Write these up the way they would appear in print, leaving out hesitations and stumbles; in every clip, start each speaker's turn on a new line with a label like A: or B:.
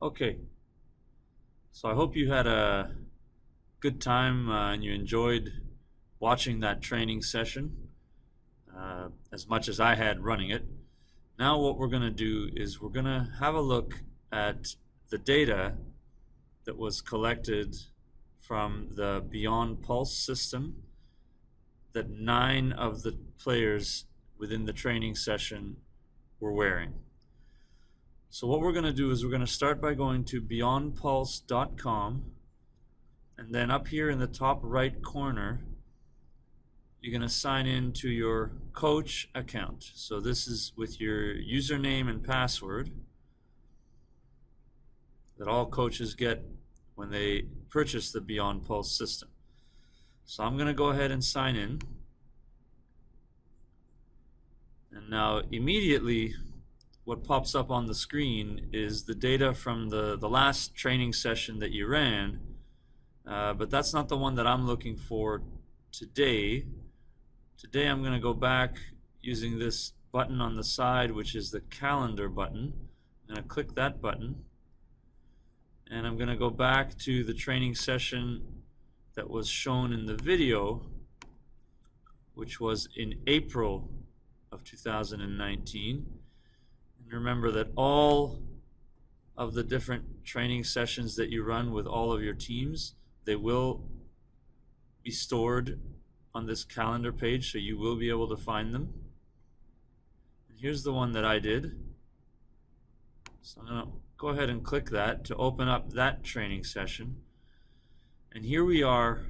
A: Okay, so I hope you had a good time and you enjoyed watching that training session as much as I had running it. Now what we're going to do is we're going to have a look at the data that was collected from the Beyond Pulse system that 9 of the players within the training session were wearing. So what we're going to do is we're going to start by going to beyondpulse.com, and then up here in the top right corner you're going to sign in to your coach account. So this is with your username and password that all coaches get when they purchase the Beyond Pulse system. So I'm going to go ahead and sign in, and now immediately what pops up on the screen is the data from the last training session that you ran, but that's not the one that I'm looking for today. Today I'm going to go back using this button on the side, which is the calendar button. I'm going to click that button, and I'm going to go back to the training session that was shown in the video, which was in April of 2019. And remember that all of the different training sessions that you run with all of your teams, they will be stored on this calendar page, so you will be able to find them. And here's the one that I did. So I'm going to go ahead and click that to open up that training session. And here we are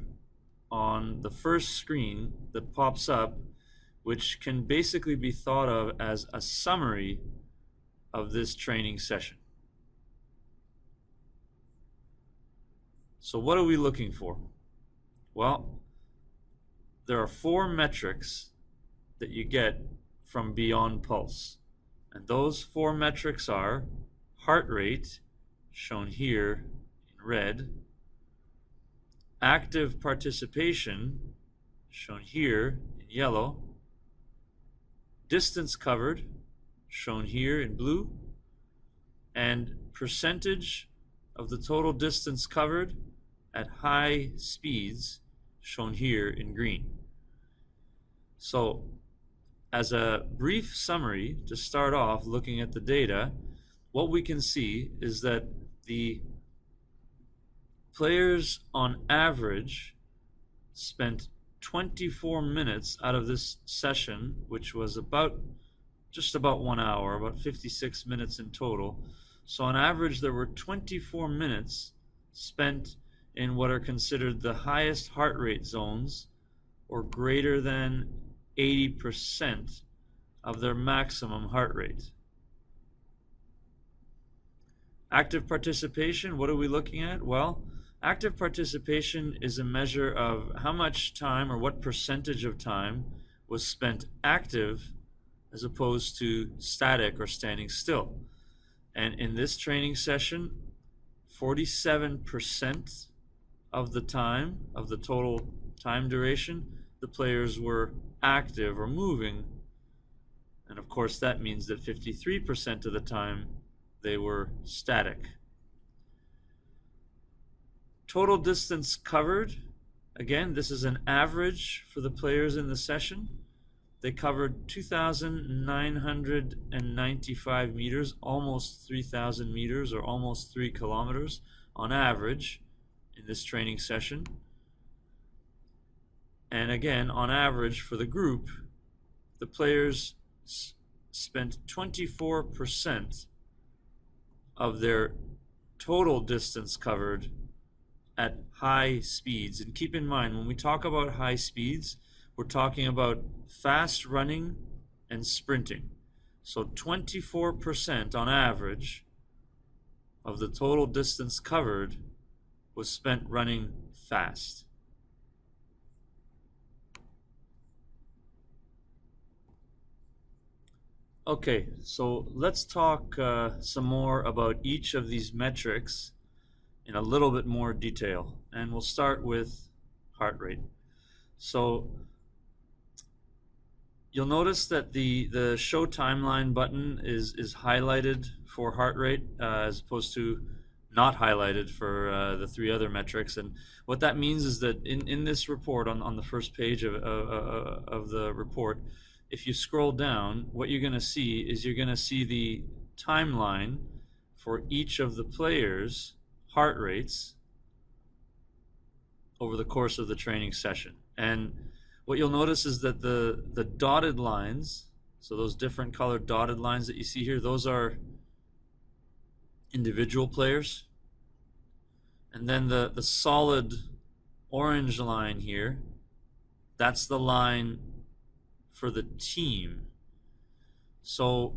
A: on the first screen that pops up, which can basically be thought of as a summary of this training session. So what are we looking for? Well, there are 4 metrics that you get from Beyond Pulse, and those 4 metrics are heart rate, shown here in red, active participation, shown here in yellow, distance covered, shown here in blue, and percentage of the total distance covered at high speeds, shown here in green. So as a brief summary to start off looking at the data, what we can see is that the players on average spent 24 minutes out of this session, which was just about 1 hour, about 56 minutes in total. So on average there were 24 minutes spent in what are considered the highest heart rate zones, or greater than 80% of their maximum heart rate. Active participation, what are we looking at? Well, active participation is a measure of how much time, or what percentage of time, was spent active as opposed to static or standing still. And in this training session, 47% of the time, of the total time duration, the players were active or moving. And of course that means that 53% of the time they were static. Total distance covered, again, this is an average for the players in the session. They covered 2,995 meters, almost 3,000 meters, or almost 3 kilometers on average in this training session. And again, on average for the group, the players spent 24% of their total distance covered at high speeds. And keep in mind, when we talk about high speeds, we're talking about fast running and sprinting. So 24% on average of the total distance covered was spent running fast. Okay, so let's talk some more about each of these metrics in a little bit more detail, and we'll start with heart rate. So you'll notice that the show timeline button is highlighted for heart rate as opposed to not highlighted for the three other metrics. And what that means is that in this report, on the first page of the report, if you scroll down, what you're going to see is you're going to see the timeline for each of the players' heart rates over the course of the training session. And what you'll notice is that the dotted lines, so those different colored dotted lines that you see here, those are individual players. And then the solid orange line here, that's the line for the team. So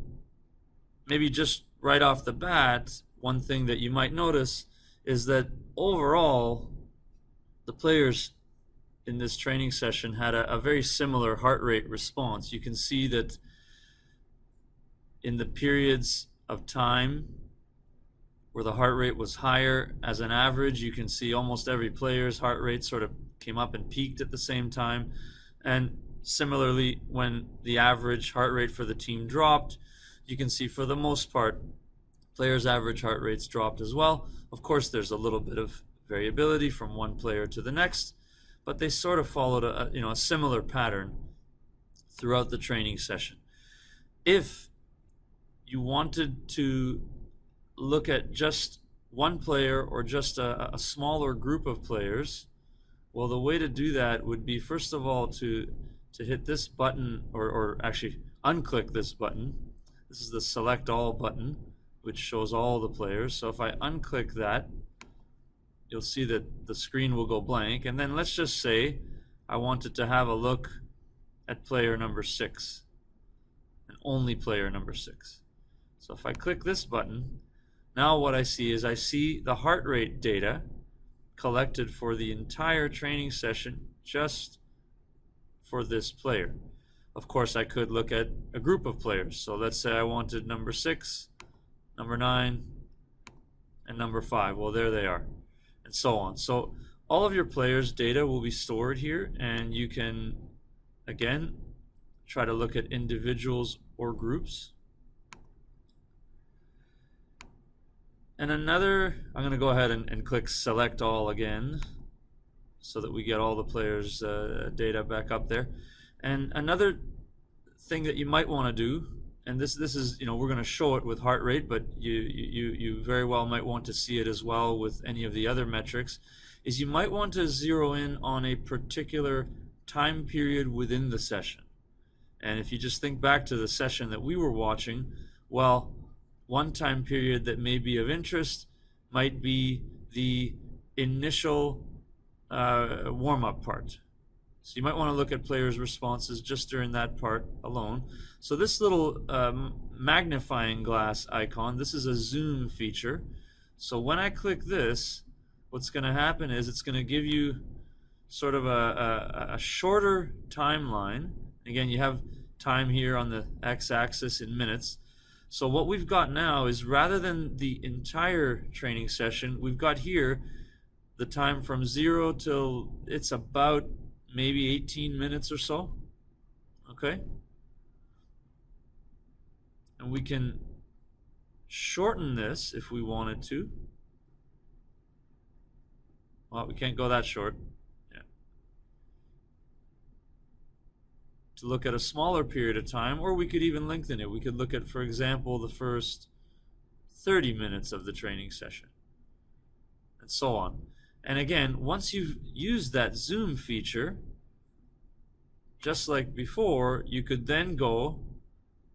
A: maybe just right off the bat, one thing that you might notice is that overall, the players in this training session had a very similar heart rate response. You can see that in the periods of time where the heart rate was higher as an average, you can see almost every player's heart rate sort of came up and peaked at the same time. And similarly, when the average heart rate for the team dropped, you can see for the most part, players' average heart rates dropped as well. Of course, there's a little bit of variability from one player to the next, but they sort of followed a similar pattern throughout the training session. If you wanted to look at just one player or just a smaller group of players, well, the way to do that would be, first of all, to hit this button, or actually unclick this button. This is the Select All button, which shows all the players. So if I unclick that, you'll see that the screen will go blank. And then let's just say I wanted to have a look at player number 6, and only player number 6. So if I click this button, now what I see is I see the heart rate data collected for the entire training session just for this player. Of course, I could look at a group of players. So let's say I wanted number 6, number 9, and number 5. Well, there they are, and so on. So all of your players' data will be stored here, and you can, again, try to look at individuals or groups. And another, I'm going to go ahead and click Select All again so that we get all the players' data back up there. And another thing that you might want to do, and this is, we're going to show it with heart rate, but you very well might want to see it as well with any of the other metrics, is you might want to zero in on a particular time period within the session. And if you just think back to the session that we were watching, well, one time period that may be of interest might be the initial warm-up part. So you might want to look at players' responses just during that part alone. So this little magnifying glass icon, this is a zoom feature. So when I click this, what's going to happen is it's going to give you sort of a shorter timeline. Again, you have time here on the x-axis in minutes. So what we've got now is, rather than the entire training session, we've got here the time from 0 till it's about maybe 18 minutes or so. Okay? And we can shorten this if we wanted to. Well, we can't go that short. Yeah. To look at a smaller period of time, or we could even lengthen it. We could look at, for example, the first 30 minutes of the training session, and so on. And again, once you've used that zoom feature, just like before, you could then go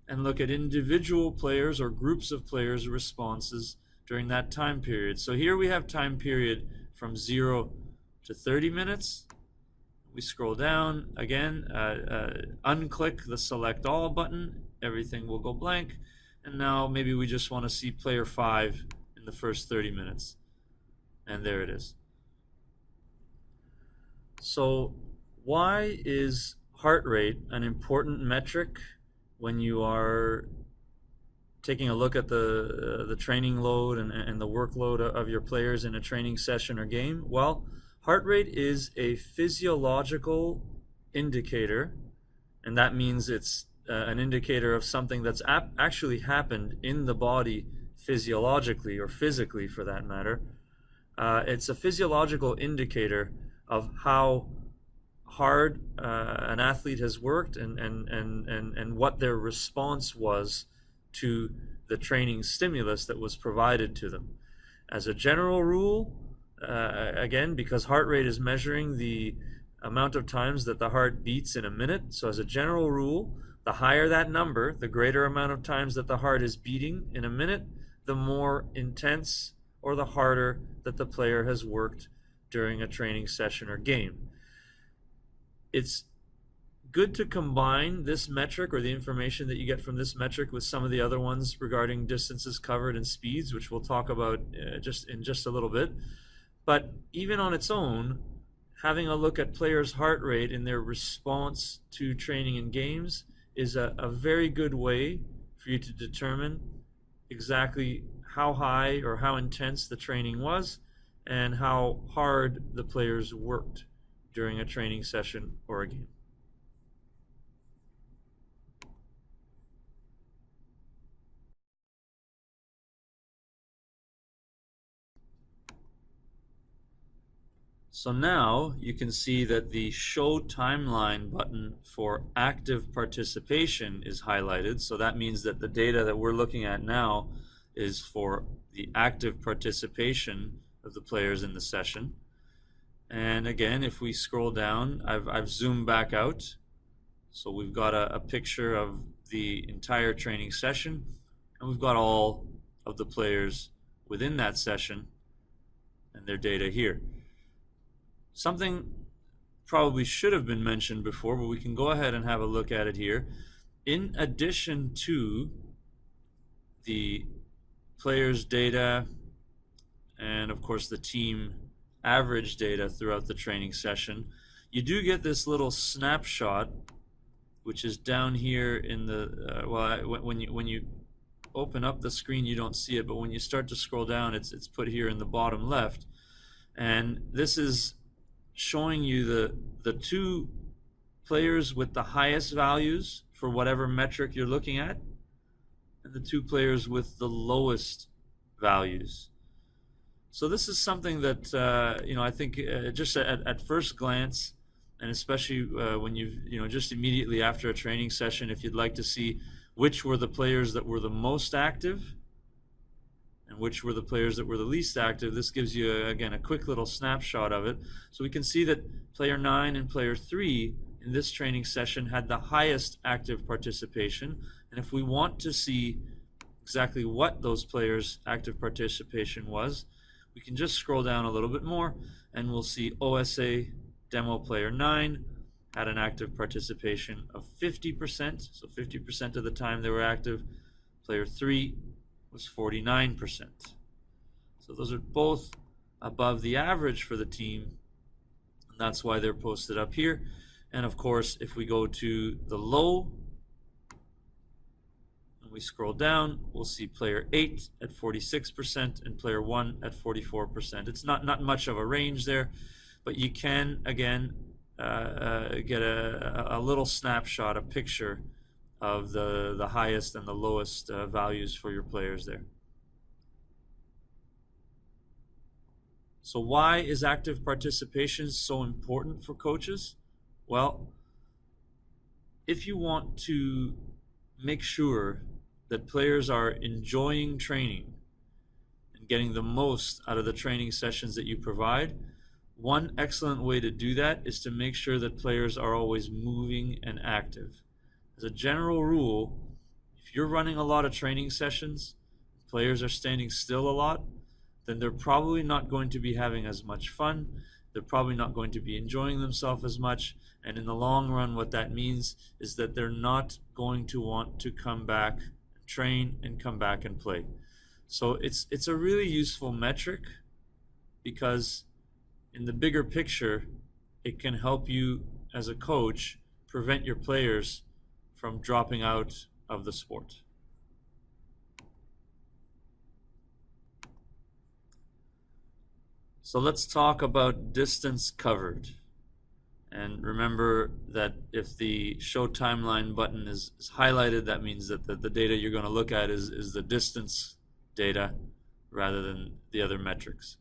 A: and look at individual players or groups of players' responses during that time period. So here we have time period from 0 to 30 minutes. We scroll down again, unclick the Select All button, everything will go blank, and now maybe we just want to see player 5 in the first 30 minutes, and there it is. So why is heart rate an important metric when you are taking a look at the training load and the workload of your players in a training session or game? Well, heart rate is a physiological indicator, and that means it's an indicator of something that's actually happened in the body physiologically or physically for that matter. It's a physiological indicator of how hard an athlete has worked and what their response was to the training stimulus that was provided to them. As a general rule, again, because heart rate is measuring the amount of times that the heart beats in a minute, so as a general rule, the higher that number, the greater amount of times that the heart is beating in a minute, the more intense or the harder that the player has worked during a training session or game. It's good to combine this metric or the information that you get from this metric with some of the other ones regarding distances covered and speeds, which we'll talk about in just a little bit. But even on its own, having a look at players' heart rate in their response to training and games is a very good way for you to determine exactly how high or how intense the training was and how hard the players worked during a training session or a game. So now you can see that the Show Timeline button for active participation is highlighted. So that means that the data that we're looking at now is for the active participation of the players in the session. And again, if we scroll down, I've zoomed back out. So we've got a picture of the entire training session, and we've got all of the players within that session and their data here. Something probably should have been mentioned before, but we can go ahead and have a look at it here. In addition to the players' data and of course the team average data throughout the training session, you do get this little snapshot, which is down here in the when you open up the screen you don't see it, but when you start to scroll down it's put here in the bottom left, and this is showing you the two players with the highest values for whatever metric you're looking at and the two players with the lowest values. So this is something that I think just at first glance, and especially when you've just immediately after a training session, if you'd like to see which were the players that were the most active and which were the players that were the least active, this gives you again a quick little snapshot of it. So we can see that player 9 and player 3 in this training session had the highest active participation, and if we want to see exactly what those players' active participation was, we can just scroll down a little bit more and we'll see OSA demo player 9 had an active participation of 50%, so 50% of the time they were active. Player 3 was 49%. So those are both above the average for the team, and that's why they're posted up here. And of course, if we go to the low and we scroll down, we'll see player 8 at 46% and player 1 at 44%. It's not much of a range there, but you can again get a little snapshot, a picture of the highest and the lowest values for your players there. So why is active participation so important for coaches? Well, if you want to make sure that players are enjoying training and getting the most out of the training sessions that you provide, one excellent way to do that is to make sure that players are always moving and active. As a general rule, if you're running a lot of training sessions, players are standing still a lot, then they're probably not going to be having as much fun. They're probably not going to be enjoying themselves as much. And in the long run, what that means is that they're not going to want to come back, train, and come back and play. So it's a really useful metric because in the bigger picture, it can help you as a coach prevent your players from dropping out of the sport. So let's talk about distance covered. And remember that if the Show Timeline button is highlighted, that means that the data you're going to look at is the distance data rather than the other metrics.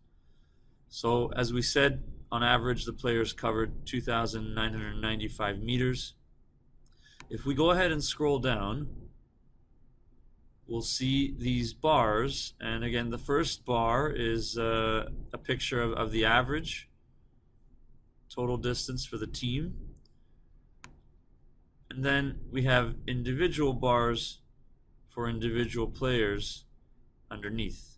A: So as we said, on average, the players covered 2,995 meters. If we go ahead and scroll down, we'll see these bars. And again, the first bar is a picture of the average total distance for the team. And then we have individual bars for individual players underneath.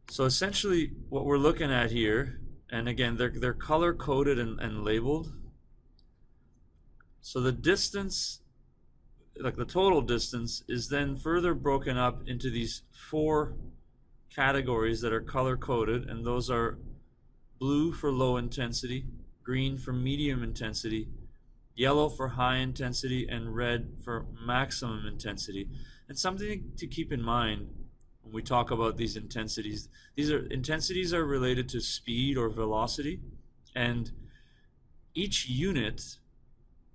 A: So essentially what we're looking at here, and again, they're color coded and labeled. So the distance, like the total distance, is then further broken up into these 4 categories that are color coded, and those are blue for low intensity, green for medium intensity, yellow for high intensity, and red for maximum intensity. And something to keep in mind when we talk about these intensities, intensities are related to speed or velocity, and each unit,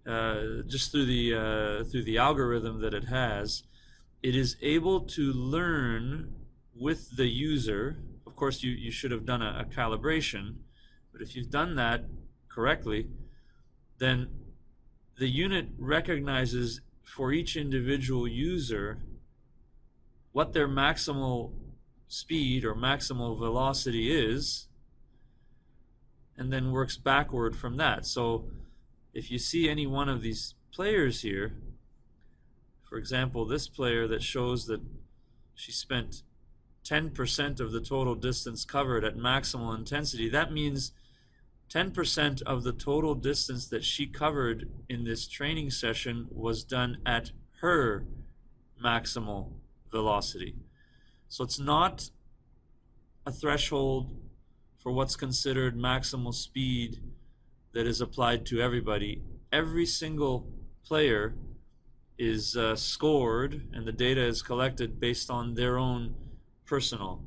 A: just through the algorithm that it has, it is able to learn with the user. Of course, you should have done a calibration, but if you've done that correctly, then the unit recognizes for each individual user what their maximal speed or maximal velocity is, and then works backward from that. So if you see any one of these players here, for example, this player that shows that she spent 10% of the total distance covered at maximal intensity, that means 10% of the total distance that she covered in this training session was done at her maximal velocity. So it's not a threshold for what's considered maximal speed that is applied to everybody. Every single player is scored, and the data is collected based on their own personal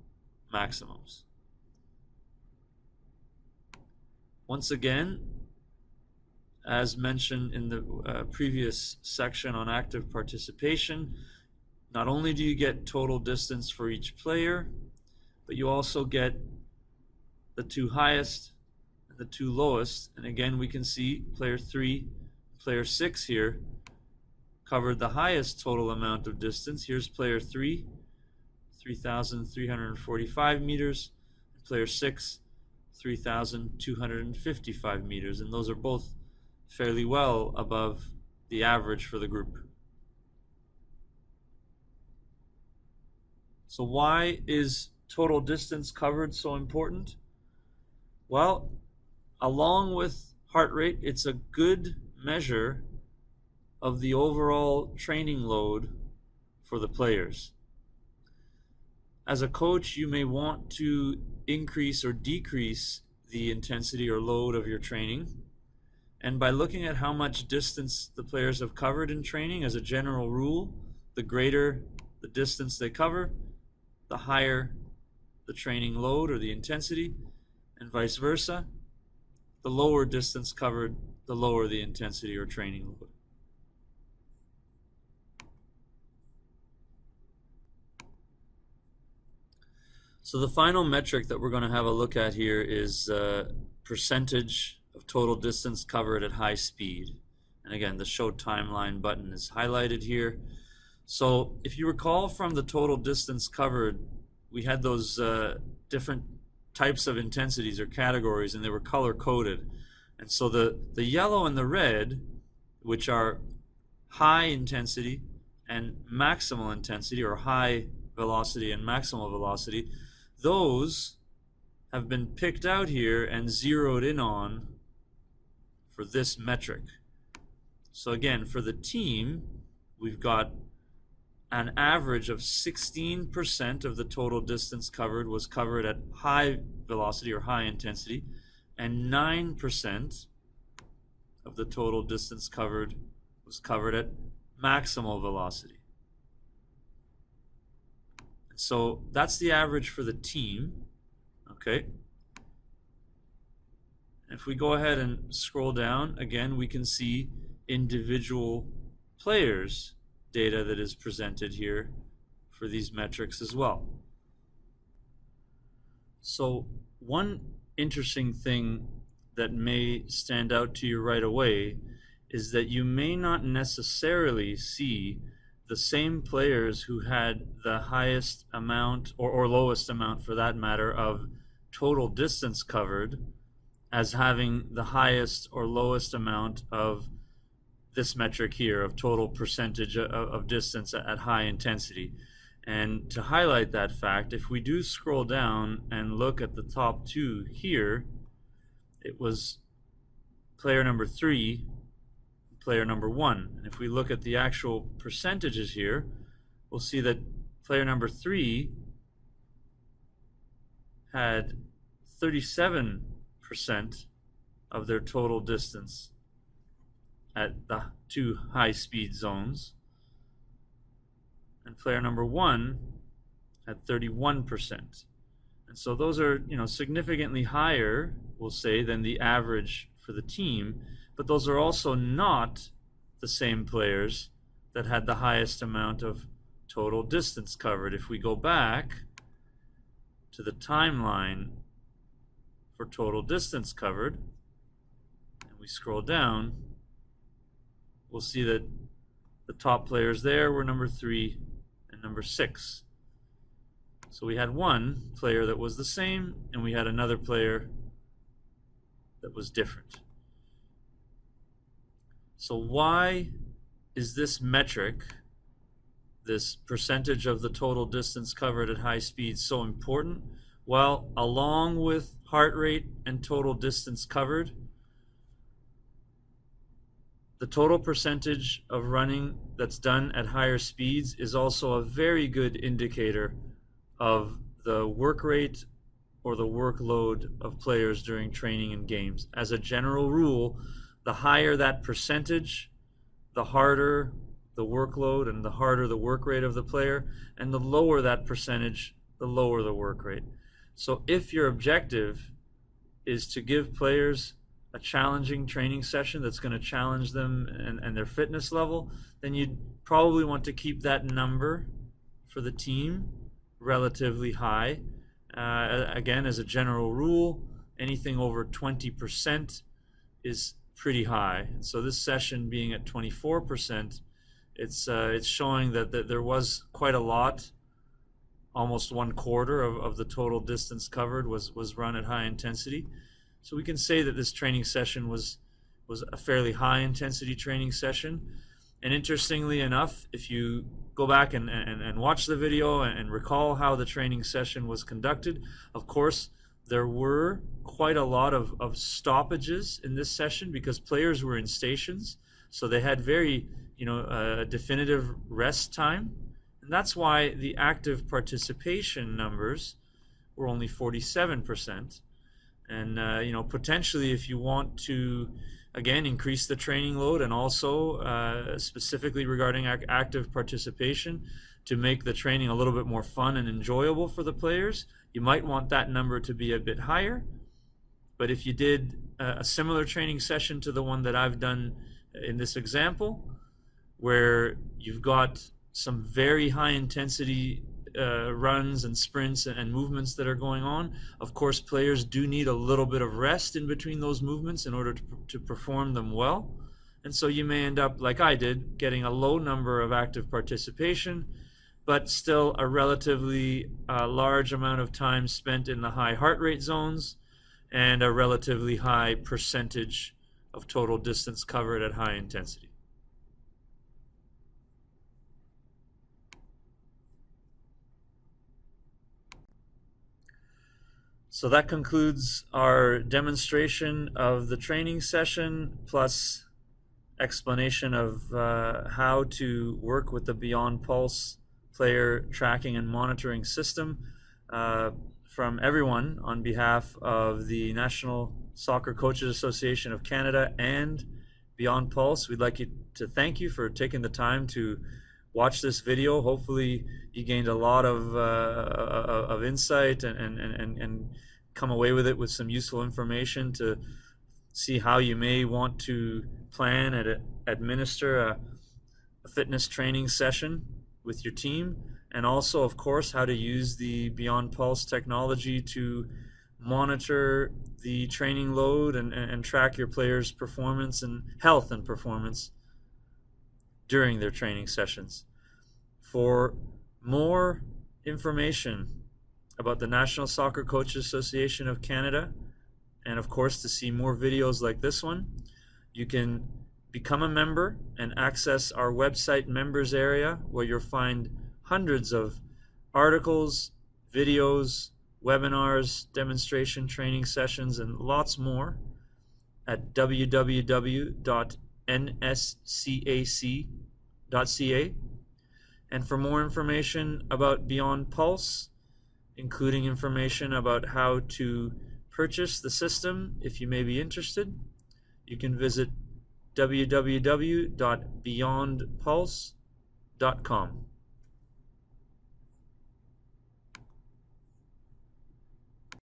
A: maximums. Once again, as mentioned in the previous section on active participation, not only do you get total distance for each player, but you also get the 2 highest and the 2 lowest. And again, we can see player 3, player 6 here covered the highest total amount of distance. Here's player 3, 3,345 meters, and player 6, 3,255 meters, and those are both fairly well above the average for the group. So why is total distance covered so important? Well, along with heart rate, it's a good measure of the overall training load for the players. As a coach, you may want to increase or decrease the intensity or load of your training. And by looking at how much distance the players have covered in training, as a general rule, the greater the distance they cover, the higher the training load or the intensity, and vice versa. The lower distance covered, the lower the intensity or training load. So the final metric that we're going to have a look at here is percentage of total distance covered at high speed. And again, the show timeline button is highlighted here. So if you recall from the total distance covered, we had those different types of intensities or categories, and they were color coded. And so the yellow and the red, which are high intensity and maximal intensity, or high velocity and maximal velocity, those have been picked out here and zeroed in on for this metric. So again, for the team, we've got an average of 16% of the total distance covered was covered at high velocity or high intensity, and 9% of the total distance covered was covered at maximal velocity. So that's the average for the team, okay? If we go ahead and scroll down, again, we can see individual players' data that is presented here for these metrics as well. So one interesting thing that may stand out to you right away is that you may not necessarily see the same players who had the highest amount or lowest amount, for that matter, of total distance covered as having the highest or lowest amount of this metric here of total percentage of distance at high intensity. And to highlight that fact, if we do scroll down and look at the top two here, it was player number 3, player number 1. And if we look at the actual percentages here, we'll see that player number 3 had 37% of their total distance at the 2 high-speed zones, and player number 1 had 31%. And so those are, significantly higher, we'll say, than the average for the team, but those are also not the same players that had the highest amount of total distance covered. If we go back to the timeline for total distance covered, and we scroll down, we'll see that the top players there were number 3 and number 6. So we had one player that was the same, and we had another player that was different. So why is this metric, this percentage of the total distance covered at high speed, so important? Well, along with heart rate and total distance covered, the total percentage of running that's done at higher speeds is also a very good indicator of the work rate or the workload of players during training and games. As a general rule, the higher that percentage, the harder the workload and the harder the work rate of the player, and the lower that percentage, the lower the work rate. So if your objective is to give players a challenging training session that's going to challenge them and their fitness level, then you'd probably want to keep that number for the team relatively high. Again, as a general rule, anything over 20% is pretty high. And so this session being at 24%, it's showing that there was quite a lot. Almost 1/4 of the total distance covered was run at high intensity. So we can say that this training session was a fairly high intensity training session. And interestingly enough, if you go back and watch the video and recall how the training session was conducted, of course, there were quite a lot of stoppages in this session because players were in stations. So they had very, definitive rest time. And that's why the active participation numbers were only 47%. And, potentially if you want to, again, increase the training load and also specifically regarding active participation to make the training a little bit more fun and enjoyable for the players, you might want that number to be a bit higher. But if you did a similar training session to the one that I've done in this example, where you've got some very high intensity runs and sprints and movements that are going on, of course players do need a little bit of rest in between those movements in order to perform them well. And so you may end up, like I did, getting a low number of active participation, but still a relatively large amount of time spent in the high heart rate zones and a relatively high percentage of total distance covered at high intensity. So that concludes our demonstration of the training session plus explanation of how to work with the Beyond Pulse player tracking and monitoring system from everyone on behalf of the National Soccer Coaches Association of Canada and Beyond Pulse. We'd like to thank you for taking the time to watch this video. Hopefully you gained a lot of insight and come away with it with some useful information to see how you may want to plan and administer a fitness training session with your team. and also, of course, how to use the Beyond Pulse technology to monitor the training load and track your players' performance and health and performance during their training sessions. For more information about the National Soccer Coaches Association of Canada, and of course to see more videos like this one, you can become a member and access our website members area, where you'll find hundreds of articles, videos, webinars, demonstration training sessions, and lots more at www.nscac.ca. And for more information about Beyond Pulse, including information about how to purchase the system if you may be interested, you can visit www.beyondpulse.com.